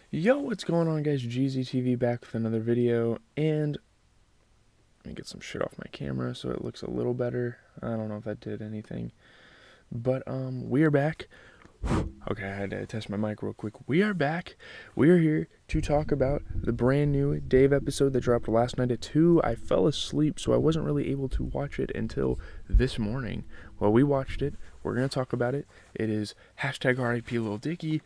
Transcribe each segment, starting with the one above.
Yo, what's going on, guys? GZTV back with another video, and let me get some shit off my camera so it looks a little better. I don't know if that did anything, but we are back. Okay, I had to test my mic real quick. We are back. We are here to talk about the brand new Dave episode that dropped last night at 2. I fell asleep, so I wasn't really able to watch it until this morning. Well, we watched it. We're gonna talk about it. It is hashtag RIP Lil Dicky.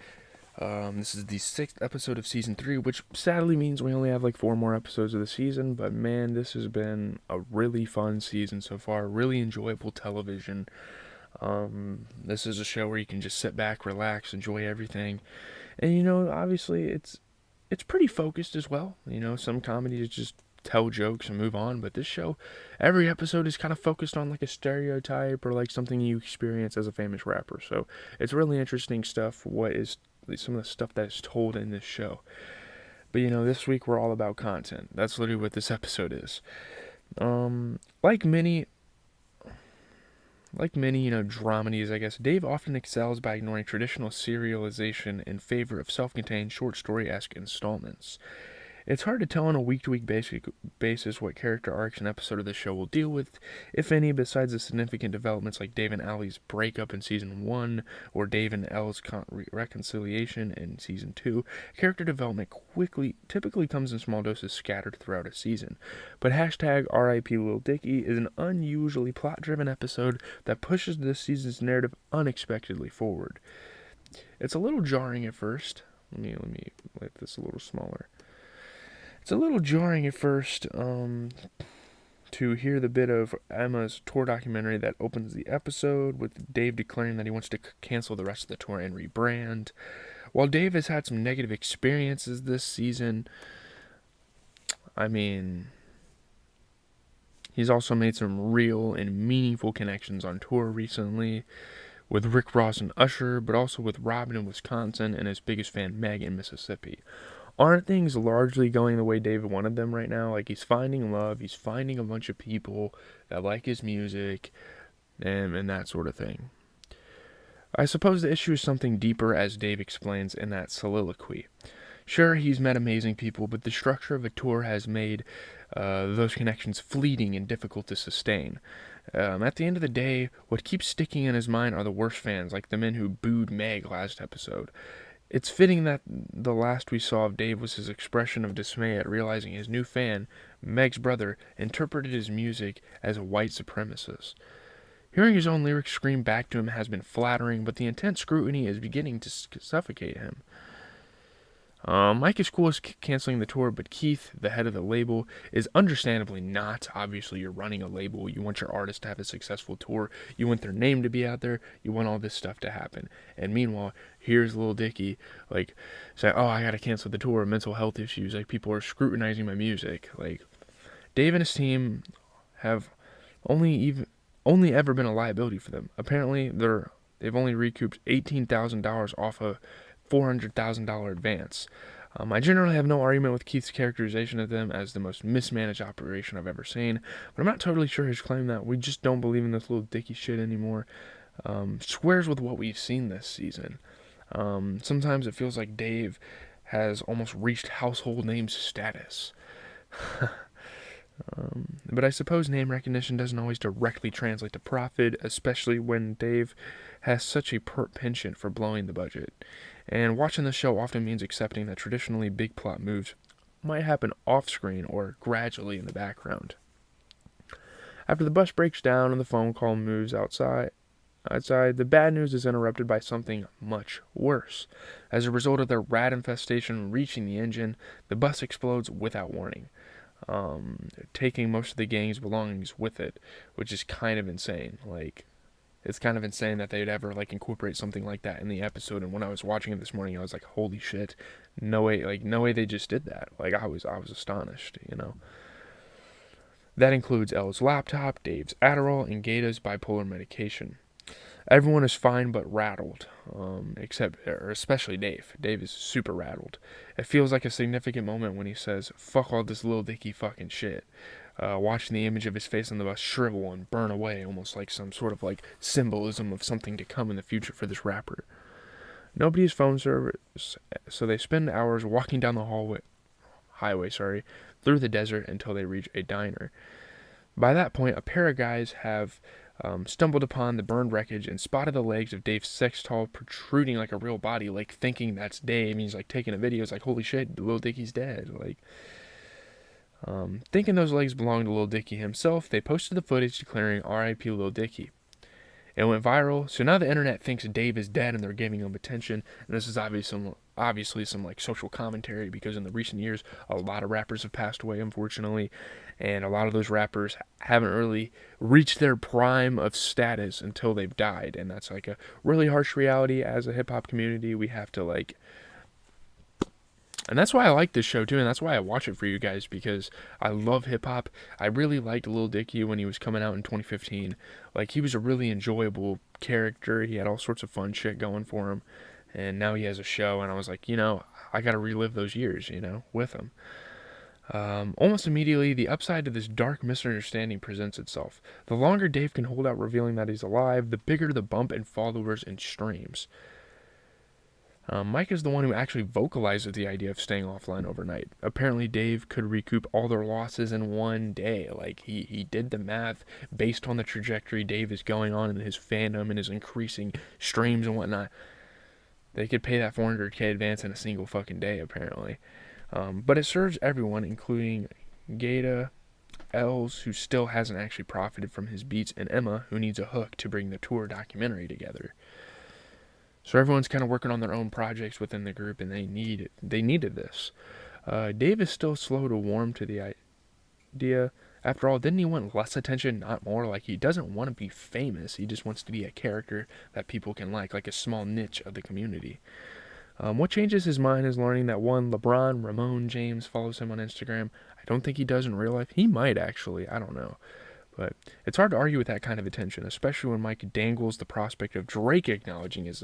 This is the 6th episode of Season 3, which sadly means we only have like 4 more episodes of the season, but man, this has been a really fun season so far, really enjoyable television. This is a show where you can just sit back, relax, enjoy everything, and obviously it's pretty focused as well. Some comedies just tell jokes and move on, but this show, every episode is kind of focused on like a stereotype or like something you experience as a famous rapper, so it's really interesting stuff. What is some of the stuff that is told in this show. But this week we're all about content. That's literally what this episode is. Like many, dramedies, I guess, Dave often excels by ignoring traditional serialization in favor of self-contained short story-esque installments. It's hard to tell on a week-to-week basis what character arcs an episode of the show will deal with, if any, besides the significant developments like Dave and Allie's breakup in Season 1, or Dave and Elle's reconciliation in Season 2. Character development typically comes in small doses scattered throughout a season. But hashtag RIP Lil Dicky is an unusually plot-driven episode that pushes this season's narrative unexpectedly forward. It's a little jarring at first. Let me make this a little smaller. It's a little jarring at first to hear the bit of Emma's tour documentary that opens the episode, with Dave declaring that he wants to cancel the rest of the tour and rebrand. While Dave has had some negative experiences this season, I mean, he's also made some real and meaningful connections on tour recently, with Rick Ross and Usher, but also with Robin in Wisconsin and his biggest fan Meg in Mississippi. Aren't things largely going the way David wanted them right now? Like, he's finding love, he's finding a bunch of people that like his music, and that sort of thing. I suppose the issue is something deeper, as Dave explains in that soliloquy. Sure, he's met amazing people, but the structure of a tour has made those connections fleeting and difficult to sustain. At the end of the day, what keeps sticking in his mind are the worst fans, like the men who booed Meg last episode. It's fitting that the last we saw of Dave was his expression of dismay at realizing his new fan, Meg's brother, interpreted his music as a white supremacist. Hearing his own lyrics screamed back to him has been flattering, but the intense scrutiny is beginning to suffocate him. Mike is cool as canceling the tour, but Keith, the head of the label, is understandably not. Obviously, you're running a label. You want your artist to have a successful tour. You want their name to be out there. You want all this stuff to happen. And meanwhile, here's Lil Dicky, like, saying, oh, I gotta cancel the tour, mental health issues. Like, people are scrutinizing my music. Like, Dave and his team have only ever been a liability for them. Apparently, they've only recouped $18,000 off a $400,000 advance. I generally have no argument with Keith's characterization of them as the most mismanaged operation I've ever seen, but I'm not totally sure his claim that we just don't believe in this Lil Dicky shit anymore squares with what we've seen this season. Sometimes it feels like Dave has almost reached household name status. But I suppose name recognition doesn't always directly translate to profit, especially when Dave has such a penchant for blowing the budget. And watching the show often means accepting that traditionally big plot moves might happen off-screen or gradually in the background. After the bus breaks down and the phone call moves outside, the bad news is interrupted by something much worse. As a result of the rat infestation reaching the engine, the bus explodes without warning, taking most of the gang's belongings with it, which is kind of insane. Like, it's kind of insane that they'd ever incorporate something like that in the episode. And when I was watching it this morning, I was like, holy shit, no way they just did that. Like, I was astonished. That includes Elle's laptop, Dave's Adderall, and Gata's bipolar medication. Everyone is fine but rattled, especially Dave. Dave is super rattled. It feels like a significant moment when he says, fuck all this Lil Dicky fucking shit. Watching the image of his face on the bus shrivel and burn away, almost like some sort of symbolism of something to come in the future for this rapper. Nobody's phone service, so they spend hours walking down the highway, through the desert until they reach a diner. By that point, a pair of guys have stumbled upon the burned wreckage and spotted the legs of Dave's sex doll protruding like a real body, like thinking that's Dave. And he's like taking a video. It's like, holy shit, Lil Dicky's dead. Like, thinking those legs belonged to Lil Dicky himself, they posted the footage declaring R.I.P. Lil Dicky. It went viral, so now the internet thinks Dave is dead and they're giving him attention. And this is obviously some like social commentary, because in the recent years, a lot of rappers have passed away, unfortunately, and a lot of those rappers haven't really reached their prime of status until they've died, and that's like a really harsh reality. As a hip hop community, we have to like. And that's why I like this show too, and that's why I watch it for you guys, because I love hip hop. I really liked Lil Dicky when he was coming out in 2015. Like, he was a really enjoyable character. He had all sorts of fun shit going for him. And now he has a show, and I was like, I gotta relive those years, with him. Almost immediately, the upside to this dark misunderstanding presents itself. The longer Dave can hold out revealing that he's alive, the bigger the bump in followers and streams. Mike is the one who actually vocalizes the idea of staying offline overnight. Apparently, Dave could recoup all their losses in one day. Like, he did the math based on the trajectory Dave is going on in his fandom and his increasing streams and whatnot. They could pay that 400k advance in a single fucking day, apparently. But it serves everyone, including Gata, Els, who still hasn't actually profited from his beats, and Emma, who needs a hook to bring the tour documentary together. So everyone's kind of working on their own projects within the group, and they needed this. Dave is still slow to warm to the idea. After all, didn't he want less attention, not more? Like, he doesn't want to be famous. He just wants to be a character that people can like a small niche of the community. What changes his mind is learning that one LeBron Ramon James follows him on Instagram. I don't think he does in real life. He might, actually. I don't know. But it's hard to argue with that kind of attention, especially when Mike dangles the prospect of Drake acknowledging his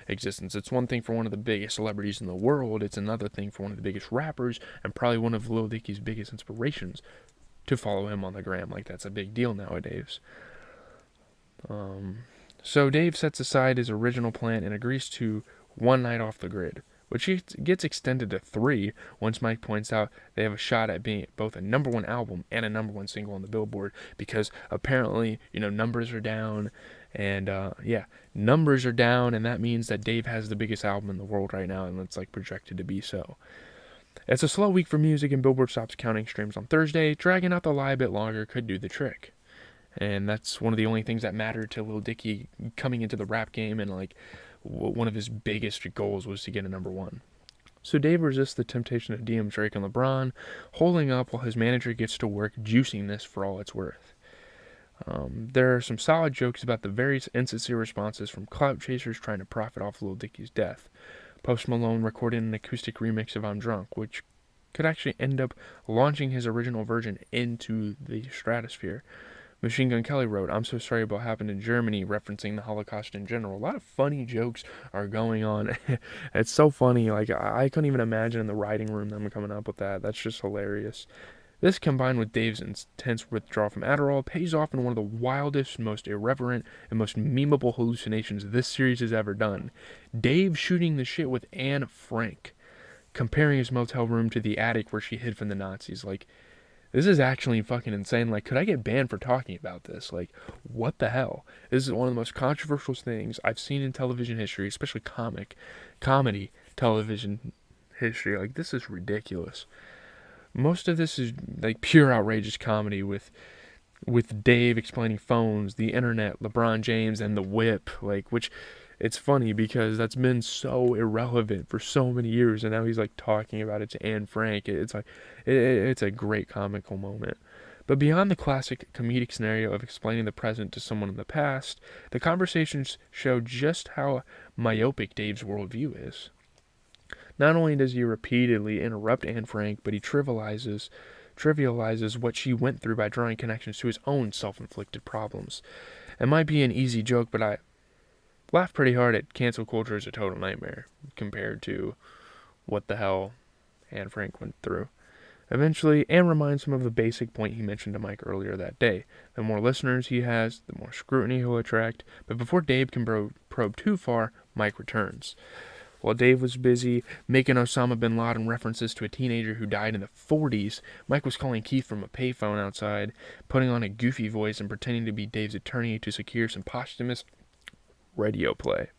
existence. It's one thing for one of the biggest celebrities in the world. It's another thing for one of the biggest rappers, and probably one of Lil Dicky's biggest inspirations, to follow him on the gram. Like, that's a big deal nowadays. So Dave sets aside his original plan and agrees to one night off the grid, which gets extended to 3 once Mike points out they have a shot at being both a #1 album and a #1 single on the Billboard, because apparently, numbers are down, and numbers are down, and that means that Dave has the biggest album in the world right now, and it's like projected to be so. It's a slow week for music, and Billboard stops counting streams on Thursday. Dragging out the lie a bit longer could do the trick. And that's one of the only things that mattered to Lil Dicky coming into the rap game, and like, one of his biggest goals was to get a #1. So Dave resists the temptation to DM Drake and LeBron, holding up while his manager gets to work juicing this for all it's worth. There are some solid jokes about the various insincere responses from clout chasers trying to profit off Lil Dicky's death. Post Malone recorded an acoustic remix of I'm Drunk, which could actually end up launching his original version into the stratosphere. Machine Gun Kelly wrote, I'm so sorry about what happened in Germany, referencing the Holocaust in general. A lot of funny jokes are going on. It's so funny. Like, I couldn't even imagine in the writing room them coming up with that. That's just hilarious. This, combined with Dave's intense withdrawal from Adderall, pays off in one of the wildest, most irreverent, and most memeable hallucinations this series has ever done. Dave shooting the shit with Anne Frank, comparing his motel room to the attic where she hid from the Nazis. Like, this is actually fucking insane. Like, could I get banned for talking about this? Like, what the hell? This is one of the most controversial things I've seen in television history, especially comedy television history. Like, this is ridiculous. Most of this is like pure outrageous comedy with Dave explaining phones, the internet, LeBron James, and the whip. Like, which, it's funny because that's been so irrelevant for so many years, and now he's like talking about it to Anne Frank. It's like, it's a great comical moment. But beyond the classic comedic scenario of explaining the present to someone in the past, the conversations show just how myopic Dave's worldview is. Not only does he repeatedly interrupt Anne Frank, but he trivializes what she went through by drawing connections to his own self-inflicted problems. It might be an easy joke, but I laugh pretty hard at cancel culture as a total nightmare compared to what the hell Anne Frank went through. eventually, and reminds him of the basic point he mentioned to Mike earlier that day. The more listeners he has, the more scrutiny he'll attract. But before Dave can probe too far, Mike returns. While Dave was busy making Osama bin Laden references to a teenager who died in the 40s, Mike was calling Keith from a payphone outside, putting on a goofy voice and pretending to be Dave's attorney to secure some posthumous radio play.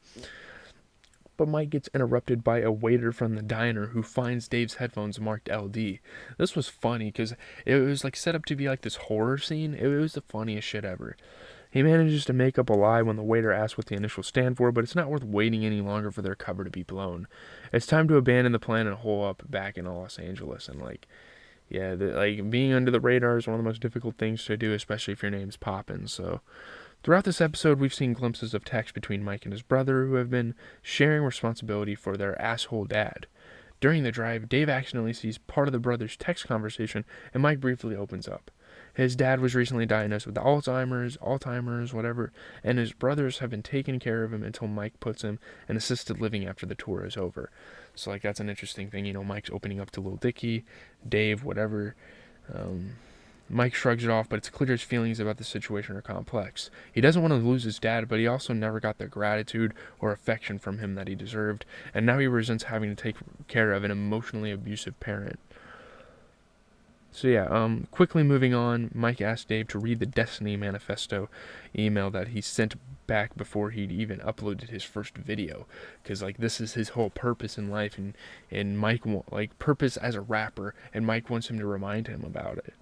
But Mike gets interrupted by a waiter from the diner who finds Dave's headphones marked LD. This was funny because it was like set up to be like this horror scene. It was the funniest shit ever. He manages to make up a lie when the waiter asks what the initials stand for, but it's not worth waiting any longer for their cover to be blown. It's time to abandon the plan and hole up back in Los Angeles. And being under the radar is one of the most difficult things to do, especially if your name's poppin'. So, throughout this episode, we've seen glimpses of text between Mike and his brother, who have been sharing responsibility for their asshole dad. During the drive, Dave accidentally sees part of the brothers' text conversation, and Mike briefly opens up. His dad was recently diagnosed with Alzheimer's, whatever, and his brothers have been taking care of him until Mike puts him in assisted living after the tour is over. So, that's an interesting thing. Mike's opening up to Lil Dicky, Dave, whatever. Mike shrugs it off, but it's clear his feelings about the situation are complex. He doesn't want to lose his dad, but he also never got the gratitude or affection from him that he deserved, and now he resents having to take care of an emotionally abusive parent. So quickly moving on, Mike asked Dave to read the Destiny Manifesto email that he sent back before he'd even uploaded his first video, because this is his whole purpose in life, and Mike purpose as a rapper, and Mike wants him to remind him about it.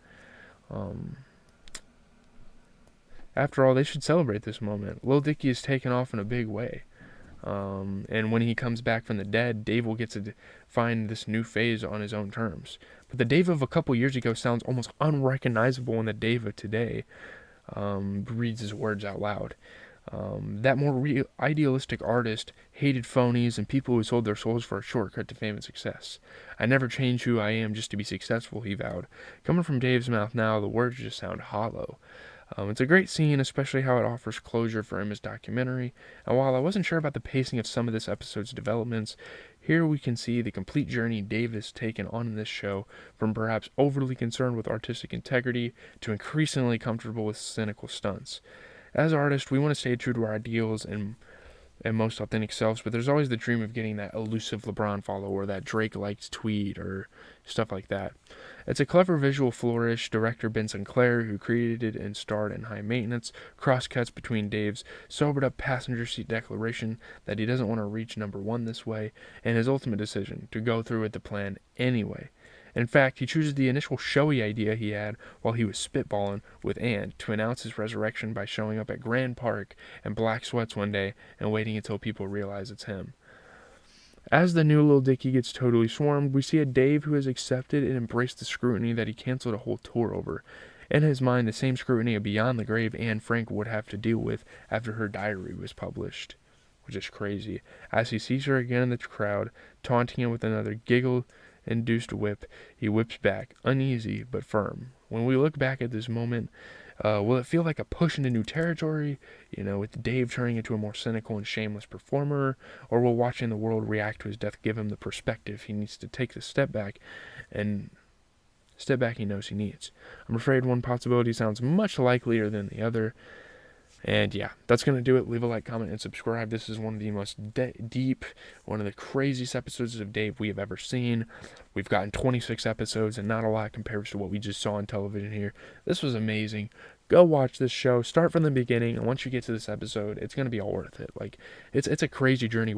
After all, they should celebrate this moment. Lil Dicky is taken off in a big way. And when he comes back from the dead, Dave will get to find this new phase on his own terms. But the Dave of a couple years ago sounds almost unrecognizable in the Dave of today. Reads his words out loud. That more idealistic artist hated phonies and people who sold their souls for a shortcut to fame and success. I never change who I am just to be successful, he vowed. Coming from Dave's mouth now, the words just sound hollow. It's a great scene, especially how it offers closure for Emma's documentary, and while I wasn't sure about the pacing of some of this episode's developments, here we can see the complete journey Dave has taken on in this show, from perhaps overly concerned with artistic integrity to increasingly comfortable with cynical stunts. As artists, we want to stay true to our ideals and most authentic selves, but there's always the dream of getting that elusive LeBron follow or that Drake-liked tweet or stuff like that. It's a clever visual flourish. Director Ben Sinclair, who created and starred in High Maintenance, crosscuts between Dave's sobered-up passenger seat declaration that he doesn't want to reach number one this way, and his ultimate decision to go through with the plan anyway. In fact, he chooses the initial showy idea he had while he was spitballing with Ann to announce his resurrection by showing up at Grand Park in black sweats one day and waiting until people realize it's him. As the new Lil Dicky gets totally swarmed, we see a Dave who has accepted and embraced the scrutiny that he canceled a whole tour over. In his mind, the same scrutiny of Beyond the Grave Anne Frank would have to deal with after her diary was published, which is crazy. As he sees her again in the crowd, taunting him with another giggle-induced whip, he whips back, uneasy but firm. When we look back at this moment, will it feel like a push into new territory, with Dave turning into a more cynical and shameless performer, or will watching the world react to his death give him the perspective he needs to take the step back he knows he needs? I'm afraid one possibility sounds much likelier than the other. And yeah, that's going to do it. Leave a like, comment, and subscribe. This is one of the most deep, one of the craziest episodes of Dave we have ever seen. We've gotten 26 episodes, and not a lot compares to what we just saw on television here. This was amazing. Go watch this show. Start from the beginning, and once you get to this episode, it's going to be all worth it. It's a crazy journey.